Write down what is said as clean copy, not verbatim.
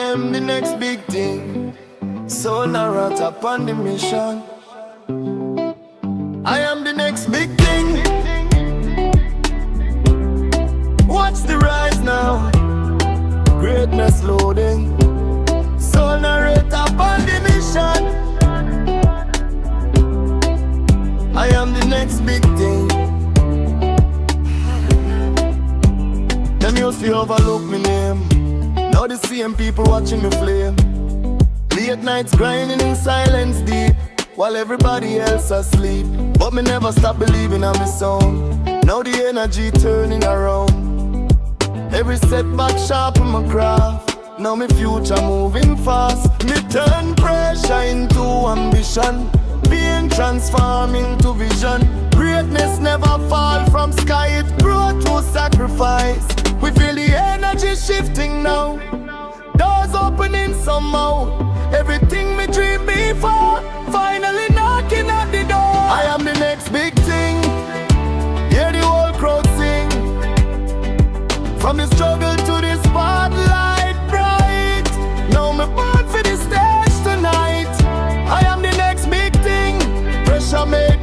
am the next big thing. So now right up on the mission. I am the next big thing. Watch the rise now. Greatness loading. So now right up on the mission. I am the next big thing. Them used to overlook me name. Now the same people watching me flame. Late nights grinding in silence deep, while everybody else asleep. But me never stop believing on my song. Now the energy turning around. Every setback sharpen my craft. Now my future moving fast. Me turn pressure into ambition. Being transformed into vision. Greatness never fall from sky. It grow through sacrifice. We feel the energy shifting now. Doors opening somehow. Everything me dream before finally knocking at the door. I am the next big thing. Hear the whole crowd sing. From the struggle to the spotlight bright. Now me born for the stage tonight. I am the next big thing. Pressure made